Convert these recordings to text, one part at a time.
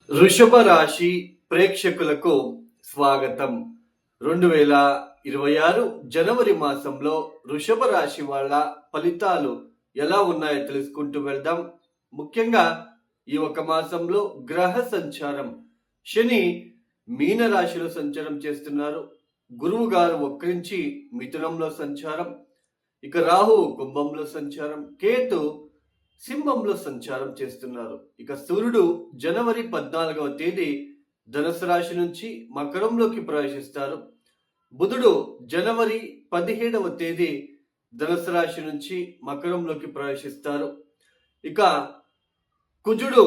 వృషభ రాశి ప్రేక్షకులకు స్వాగతం. 2026 జనవరి మాసంలో వృషభ రాశి వాళ్ళ ఫలితాలు ఎలా ఉన్నాయో తెలుసుకుంటూ వెళ్దాం. ముఖ్యంగా ఈ ఒక మాసంలో గ్రహ సంచారం, శని మీన రాశిలో సంచారం చేస్తున్నారు. గురువు గారు వక్రించి మిథునంలో సంచారం, ఇక రాహు కుంభంలో సంచారం, కేతు సింహంలో సంచారం చేస్తున్నారు. ఇక సూర్యుడు జనవరి 14వ తేదీ ధనుసు రాశి నుంచి మకరంలోకి ప్రవేశిస్తారు. బుధుడు జనవరి 17వ తేదీ ధనుసు రాశి నుంచి మకరంలోకి ప్రవేశిస్తారు. ఇక కుజుడు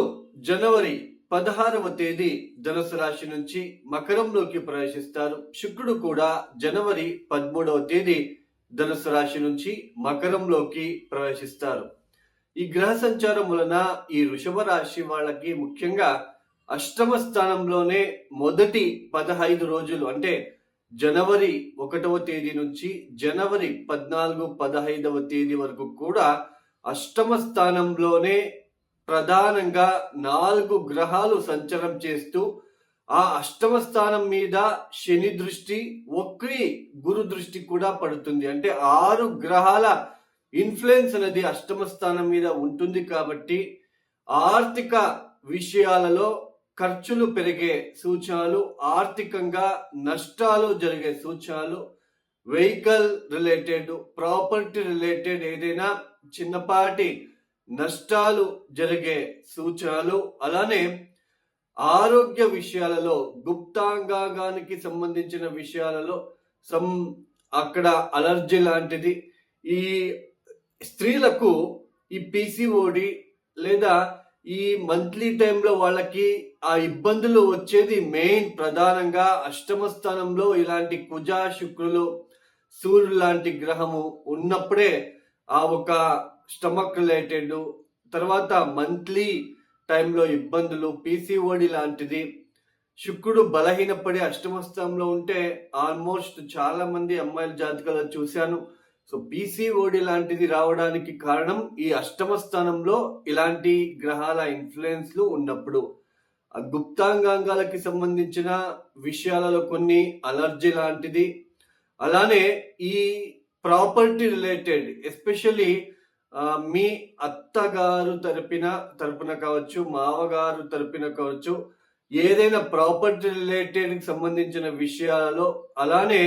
జనవరి 16వ తేదీ ధనుసు రాశి నుంచి మకరంలోకి ప్రవేశిస్తారు. శుక్రుడు కూడా జనవరి 13వ తేదీ ధనుసు రాశి నుంచి మకరంలోకి ప్రవేశిస్తారు. ఈ గ్రహ సంచారం వలన ఈ వృషభ రాశి వాళ్ళకి ముఖ్యంగా అష్టమ స్థానంలోనే మొదటి 15 రోజులు, అంటే జనవరి 1వ తేదీ నుంచి జనవరి 14, 15వ తేదీ వరకు కూడా అష్టమ స్థానంలోనే ప్రధానంగా 4 గ్రహాలు సంచారం చేస్తూ ఆ అష్టమ స్థానం మీద శని దృష్టి, వక్రి గురు దృష్టి కూడా పడుతుంది. అంటే 6 గ్రహాల ఇన్ఫ్లుయెన్స్ అనేది అష్టమ స్థానం మీద ఉంటుంది. కాబట్టి ఆర్థిక విషయాలలో ఖర్చులు పెరిగే సూచనలు, ఆర్థికంగా నష్టాలు జరిగే సూచనలు, వెహికల్ రిలేటెడ్, ప్రాపర్టీ రిలేటెడ్ ఏదైనా చిన్నపాటి నష్టాలు జరిగే సూచనలు, అలానే ఆరోగ్య విషయాలలో గుప్తాంగానికి సంబంధించిన విషయాలలో అక్కడ అలర్జీ లాంటిది, ఈ స్త్రీలకు ఈ పిసిఓడి లేదా ఈ మంత్లీ టైంలో వాళ్ళకి ఆ ఇబ్బందులు వచ్చేది మెయిన్ ప్రధానంగా అష్టమ స్థానంలో ఇలాంటి కుజ శుక్రులు సూర్యుడు లాంటి గ్రహము ఉన్నప్పుడే ఆ ఒక స్టమక్ రిలేటెడ్, తర్వాత మంత్లీ టైంలో ఇబ్బందులు, పిసిఓడి లాంటిది. శుక్రుడు బలహీనపడి అష్టమ స్థానంలో ఉంటే ఆల్మోస్ట్ చాలా మంది అమ్మాయిల జాతకాలు చూశాను. సో పిసిఓడి లాంటిది రావడానికి కారణం ఈ అష్టమ స్థానంలో ఇలాంటి గ్రహాల ఇన్ఫ్లుయెన్స్లు ఉన్నప్పుడు. ఆ గుప్తాంగాంగాలకి సంబంధించిన విషయాలలో కొన్ని అలర్జీ లాంటిది, అలానే ఈ ప్రాపర్టీ రిలేటెడ్ ఎస్పెషల్లీ మీ అత్తగారు తరపున కావచ్చు, మావగారు తరపున కావచ్చు, ఏదైనా ప్రాపర్టీ రిలేటెడ్ సంబంధించిన విషయాలలో, అలానే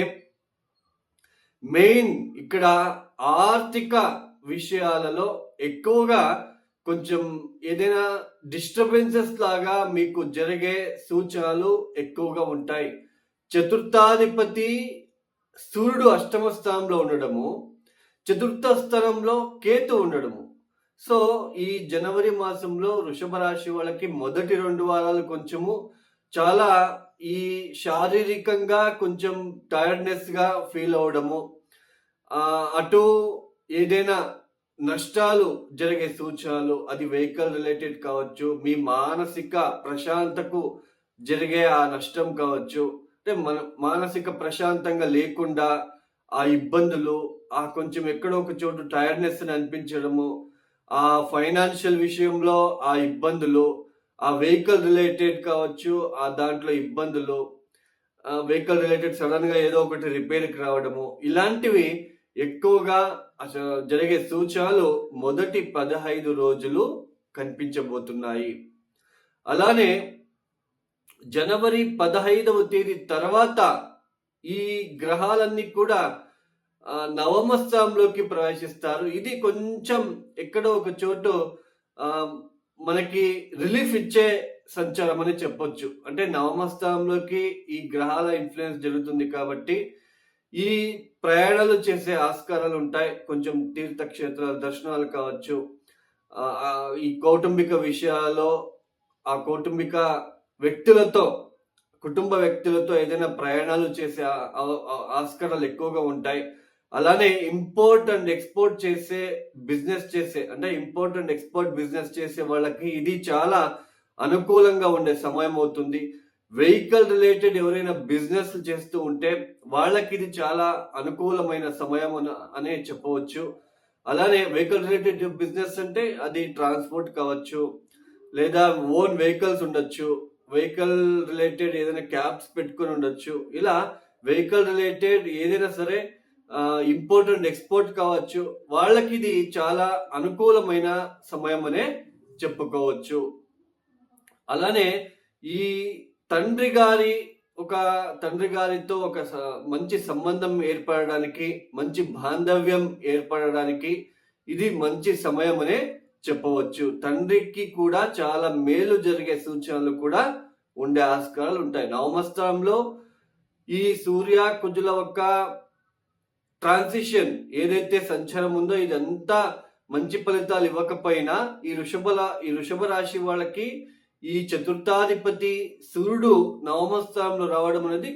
మెయిన్ ఇక్కడ ఆర్థిక విషయాలలో ఎక్కువగా కొంచెం ఏదైనా డిస్టర్బెన్సెస్ లాగా మీకు జరిగే సూచనలు ఎక్కువగా ఉంటాయి. చతుర్థాధిపతి సూర్యుడు అష్టమ స్థానంలో ఉండడము, చతుర్థ స్థానంలో కేతు ఉండడము. సో ఈ జనవరి మాసంలో వృషభ రాశి వాళ్ళకి మొదటి 2 వారాలు కొంచెము చాలా ఈ శారీరకంగా కొంచెం టైర్డ్నెస్ గా ఫీల్ అవడము, అటు ఏదైనా నష్టాలు జరిగే సూచనలు, అది వెహికల్ రిలేటెడ్ కావచ్చు, మీ మానసిక ప్రశాంతకు జరిగే ఆ నష్టం కావచ్చు, అంటే మానసిక ప్రశాంతంగా లేకుండా ఆ ఇబ్బందులు, ఆ కొంచెం ఎక్కడో ఒక చోటు టైర్డ్నెస్ అని అనిపించడము, ఆ ఫైనాన్షియల్ విషయంలో ఆ ఇబ్బందులు, ఆ వెహికల్ రిలేటెడ్ కావచ్చు, ఆ దాంట్లో ఇబ్బందులు, వెహికల్ రిలేటెడ్ సడన్ గా ఏదో ఒకటి రిపేర్కి రావడము, ఇలాంటివి ఎక్కువగా జరిగే సూచనలు మొదటి 15 రోజులు కనిపించబోతున్నాయి. అలానే జనవరి 15వ తేదీ తర్వాత ఈ గ్రహాలన్నీ కూడా నవమ స్థానంలోకి ప్రవేశిస్తారు. ఇది కొంచెం ఎక్కడో ఒక చోటు మనకి రిలీఫ్ ఇచ్చే సంచారం అని చెప్పొచ్చు. అంటే నవమ స్థానంలోకి ఈ గ్రహాల ఇన్ఫ్లుయెన్స్ జరుగుతుంది కాబట్టి ఈ ప్రయాణాలు చేసే ఆస్కారాలు ఉంటాయి. కొంచెం తీర్థక్షేత్రాల దర్శనాలు కావచ్చు, ఈ కౌటుంబిక విషయాల్లో ఆ కౌటుంబిక వ్యక్తులతో, కుటుంబ వ్యక్తులతో ఏదైనా ప్రయాణాలు చేసే ఆస్కారాలు ఎక్కువగా ఉంటాయి. అలానే ఇంపోర్ట్ అండ్ ఎక్స్పోర్ట్ చేసే బిజినెస్ చేసే, అంటే ఇంపోర్ట్ అండ్ ఎక్స్పోర్ట్ బిజినెస్ చేసే వాళ్ళకి ఇది చాలా అనుకూలంగా ఉండే సమయం అవుతుంది. వెహికల్ రిలేటెడ్ ఎవరైనా బిజినెస్ చేస్తూ ఉంటే వాళ్ళకి ఇది చాలా అనుకూలమైన సమయం అనే చెప్పవచ్చు. అలానే వెహికల్ రిలేటెడ్ బిజినెస్ అంటే అది ట్రాన్స్పోర్ట్ కావచ్చు, లేదా ఓన్ వెహికల్స్ ఉండొచ్చు, వెహికల్ రిలేటెడ్ ఏదైనా క్యాబ్స్ పెట్టుకొని ఉండొచ్చు. ఇలా వెహికల్ రిలేటెడ్ ఏదైనా సరే ఇంపోర్ట్ అండ్ ఎక్స్పోర్ట్ కావచ్చు, వాళ్ళకి ఇది చాలా అనుకూలమైన సమయం అనే చెప్పుకోవచ్చు. అలానే ఈ తండ్రి గారితో ఒక మంచి సంబంధం ఏర్పడడానికి, మంచి బాంధవ్యం ఏర్పడడానికి ఇది మంచి సమయం అనే చెప్పవచ్చు. తండ్రికి కూడా చాలా మేలు జరిగే సూచనలు కూడా ఉండే ఆస్కారాలు ఉంటాయి. నవమస్థానంలో ఈ సూర్య కుజుల యొక్క ట్రాన్సిషన్ ఏదైతే సంచారం ఉందో ఇదంతా మంచి ఫలితాలు ఇవ్వకపోయినా ఈ వృషభ రాశి వాళ్ళకి ఈ చతుర్థాధిపతి సూర్యుడు నవమ స్థానంలో రావడం అనేది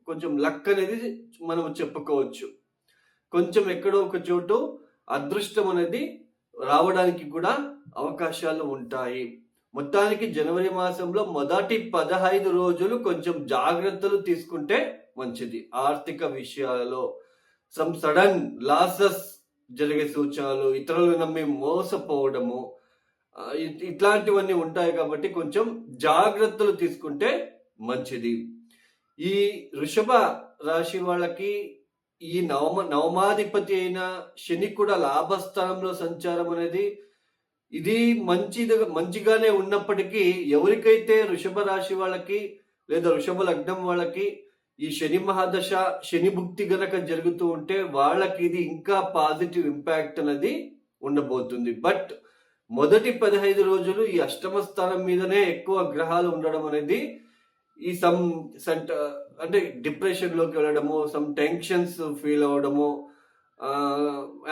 కొంచెం లక్ అనేది మనం చెప్పుకోవచ్చు. కొంచెం ఎక్కడో ఒక చోటు అదృష్టం అనేది రావడానికి కూడా అవకాశాలు ఉంటాయి. మొత్తానికి జనవరి మాసంలో మొదటి 15 రోజులు కొంచెం జాగ్రత్తలు తీసుకుంటే మంచిది. ఆర్థిక విషయాలలో సడన్ లాసెస్ జరిగే సూచనలు, ఇతరులను నమ్మి మోసపోవడము, ఇట్లాంటివన్నీ ఉంటాయి కాబట్టి కొంచెం జాగ్రత్తలు తీసుకుంటే మంచిది. ఈ వృషభ రాశి వాళ్ళకి ఈ నవమాధిపతి అయిన శని కూడా లాభస్థానంలో సంచారం అనేది ఇది మంచిగానే ఉన్నప్పటికీ ఎవరికైతే వృషభ రాశి వాళ్ళకి లేదా వృషభ లగ్నం వాళ్ళకి ఈ శని మహాదశ శని భుక్తి గనక జరుగుతూ ఉంటే వాళ్ళకి ఇది ఇంకా పాజిటివ్ ఇంపాక్ట్ అనేది ఉండబోతుంది. బట్ మొదటి 15 రోజులు ఈ అష్టమ స్థానం మీదనే ఎక్కువ గ్రహాలు ఉండడం అనేది ఈ అంటే డిప్రెషన్ లోకి వెళ్ళడము, టెన్షన్స్ ఫీల్ అవడము,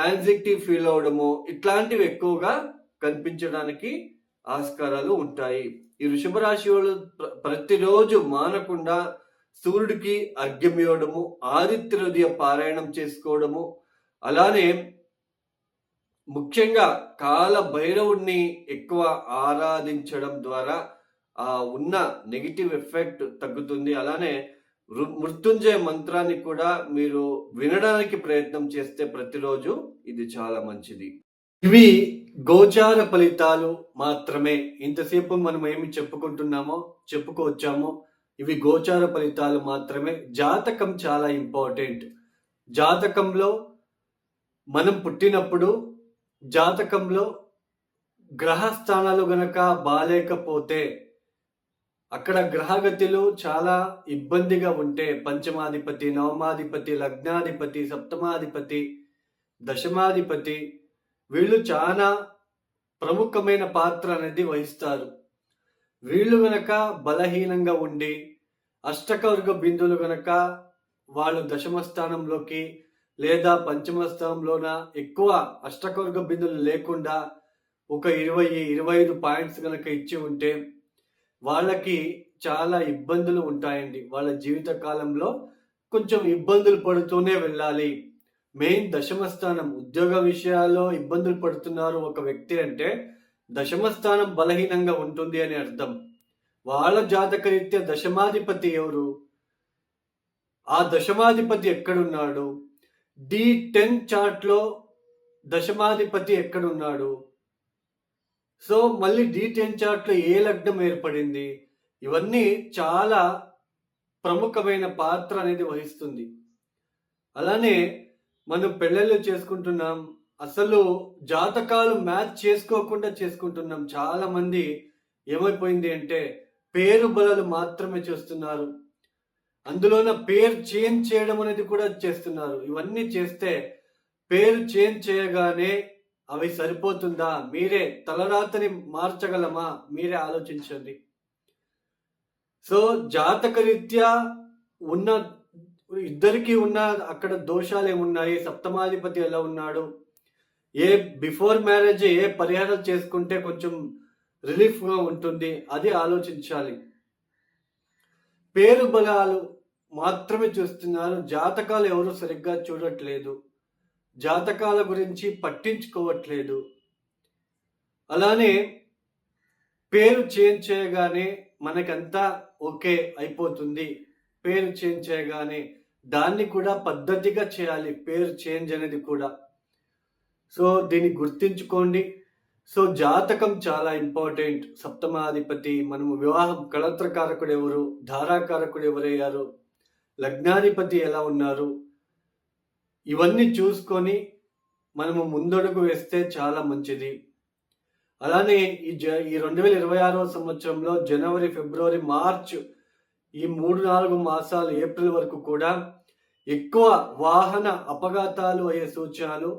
యాంగ్జైటీ ఫీల్ అవడము, ఇట్లాంటివి ఎక్కువగా కనిపించడానికి ఆస్కారాలు ఉంటాయి. ఈ వృషభ రాశి వాళ్ళు ప్రతిరోజు మానకుండా సూర్యుడికి అర్ఘ్యం ఇవ్వడము, ఆదిత్య హృదయ పారాయణం చేసుకోవడము, అలానే ముఖ్యంగా కాల భైరవుడిని ఎక్కువ ఆరాధించడం ద్వారా ఉన్న నెగిటివ్ ఎఫెక్ట్ తగ్గుతుంది. అలానే మృత్యుంజయ మంత్రాన్ని కూడా మీరు వినడానికి ప్రయత్నం చేస్తే ప్రతిరోజు ఇది చాలా మంచిది. ఇవి గోచార ఫలితాలు మాత్రమే. ఇంతసేపు మనం ఏమి చెప్పుకొచ్చామో ఇవి గోచార ఫలితాలు మాత్రమే. జాతకం చాలా ఇంపార్టెంట్. జాతకంలో మనం పుట్టినప్పుడు జాతకంలో గ్రహస్థానాలు గనక బాలేకపోతే, అక్కడ గ్రహగతులు చాలా ఇబ్బందిగా ఉంటే, పంచమాధిపతి, నవమాధిపతి, లగ్నాధిపతి, సప్తమాధిపతి, దశమాధిపతి వీళ్ళు చాలా ప్రముఖమైన పాత్ర అనేది వహిస్తారు. వీళ్ళు గనక బలహీనంగా ఉండి అష్టకవర్గ బిందువులు గనక వాళ్ళు దశమ స్థానంలోకి లేదా పంచమ స్థానంలోన ఎక్కువ అష్టకవర్గ బిందువులు లేకుండా ఒక 20-25 పాయింట్స్ గనక ఇచ్చి ఉంటే వాళ్ళకి చాలా ఇబ్బందులు ఉంటాయండి. వాళ్ళ జీవిత కాలంలో కొంచెం ఇబ్బందులు పడుతూనే వెళ్ళాలి. మెయిన్ దశమ స్థానం, ఉద్యోగ విషయాల్లో ఇబ్బందులు పడుతున్నారు ఒక వ్యక్తి అంటే దశమ స్థానం బలహీనంగా ఉంటుంది అని అర్థం. వాళ్ళ జాతకరీత్యా దశమాధిపతి ఎవరు, ఆ దశమాధిపతి ఎక్కడున్నాడు, D10 చార్ట్లో దశమాధిపతి ఎక్కడున్నాడు, సో మళ్ళీ D10 చార్ట్లో ఏ లగ్నం ఏర్పడింది, ఇవన్నీ చాలా ప్రముఖమైన పాత్ర అనేది వహిస్తుంది. అలానే మనం పెళ్ళిళ్ళు చేసుకుంటున్నాం, అసలు జాతకాలు మ్యాచ్ చేసుకోకుండా చేసుకుంటున్నాం. చాలా మంది ఏమైపోయింది అంటే పేరు బలాలు మాత్రమే చేస్తున్నారు. అందులోన పేరు చేంజ్ చేయడం అనేది కూడా చేస్తున్నారు. ఇవన్నీ చేస్తే పేరు చేంజ్ చేయగానే అవి సరిపోతుందా? మీరే తలరాతని మార్చగలమా? మీరే ఆలోచించండి. సో జాతకరీత్యా ఉన్న ఇద్దరికి ఉన్న అక్కడ దోషాలు ఏమున్నాయి, సప్తమాధిపతి ఎలా ఉన్నాడు, బిఫోర్ మ్యారేజ్ ఏ పరిహారం చేసుకుంటే కొంచెం రిలీఫ్గా ఉంటుంది, అది ఆలోచించాలి. పేరు బలాలు మాత్రమే చూస్తున్నారు. జాతకాలు ఎవరు సరిగ్గా చూడట్లేదు, జాతకాల గురించి పట్టించుకోవట్లేదు. అలానే పేరు చేంజ్ చేయగానే మనకంతా ఓకే అయిపోతుంది. పేరు చేంజ్ చేయగానే దాన్ని కూడా పద్ధతిగా చేయాలి, పేరు చేంజ్ అనేది కూడా. సో దీన్ని గుర్తించుకోండి. సో జాతకం చాలా ఇంపార్టెంట్. సప్తమాధిపతి, మనము వివాహం కళత్రకారకుడు ఎవరు, ధారాకారకుడు ఎవరయ్యారు, లగ్నాధిపతి ఎలా ఉన్నారు, ఇవన్నీ చూసుకొని మనము ముందడుగు వేస్తే చాలా మంచిది. అలానే ఈ 2026వ సంవత్సరంలో జనవరి, ఫిబ్రవరి, మార్చ్ ఈ 3-4 మాసాలు, ఏప్రిల్ వరకు కూడా ఎక్కువ వాహన అపఘాతాలు అయ్యే సూచనలు,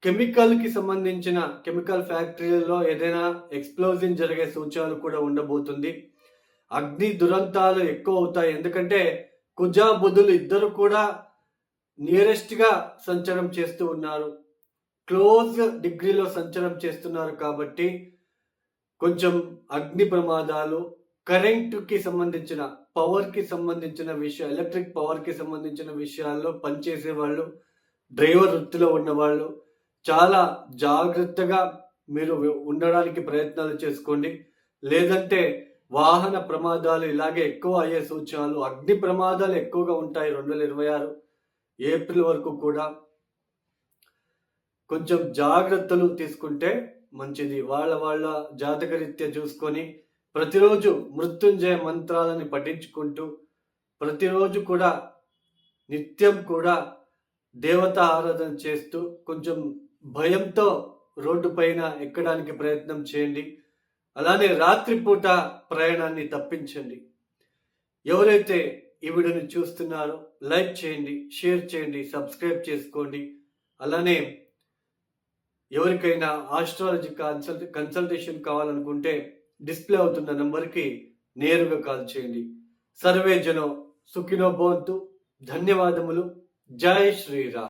కెమికల్కి సంబంధించిన కెమికల్ ఫ్యాక్టరీలలో ఏదైనా ఎక్స్ప్లోజన్ జరిగే సూచనలు కూడా ఉండబోతుంది. అగ్ని దురంతాలు ఎక్కువ అవుతాయి. ఎందుకంటే కుజ బుధులు ఇద్దరు కూడా నియరెస్ట్గా సంచారం చేస్తూ ఉన్నారు, క్లోజ్ డిగ్రీలో సంచారం చేస్తున్నారు. కాబట్టి కొంచెం అగ్ని ప్రమాదాలు, కరెంటుకి సంబంధించిన, పవర్కి సంబంధించిన విషయాలు, ఎలక్ట్రిక్ పవర్కి సంబంధించిన విషయాల్లో పనిచేసే వాళ్ళు, డ్రైవర్ వృత్తిలో ఉన్నవాళ్ళు చాలా జాగ్రత్తగా మీరు ఉండడానికి ప్రయత్నాలు చేసుకోండి. లేదంటే వాహన ప్రమాదాలు ఇలాగే ఎక్కువ అయ్యే సూచనలు, అగ్ని ప్రమాదాలు ఎక్కువగా ఉంటాయి 2026 ఏప్రిల్ వరకు కూడా. కొంచెం జాగ్రత్తలు తీసుకుంటే మంచిది. వాళ్ళ జాతకరీత్యా చూసుకొని ప్రతిరోజు మృత్యుంజయ మంత్రాలని పఠించుకుంటూ, ప్రతిరోజు కూడా నిత్యం కూడా దేవతా ఆరాధన చేస్తూ కొంచెం భయంతో రోడ్డు పైన ఎక్కడానికి ప్రయత్నం చేయండి. అలానే రాత్రిపూట ప్రయాణాన్ని తప్పించండి. ఎవరైతే ఈ వీడియోని చూస్తున్నారో లైక్ చేయండి, షేర్ చేయండి, సబ్స్క్రైబ్ చేసుకోండి. అలానే ఎవరికైనా ఆస్ట్రాలజీ కన్సల్టేషన్ కావాలనుకుంటే డిస్ప్లే అవుతున్న నంబర్కి నేరుగా కాల్ చేయండి. సర్వే జనో సుఖినో భవంతు. ధన్యవాదములు. జై శ్రీరామ్.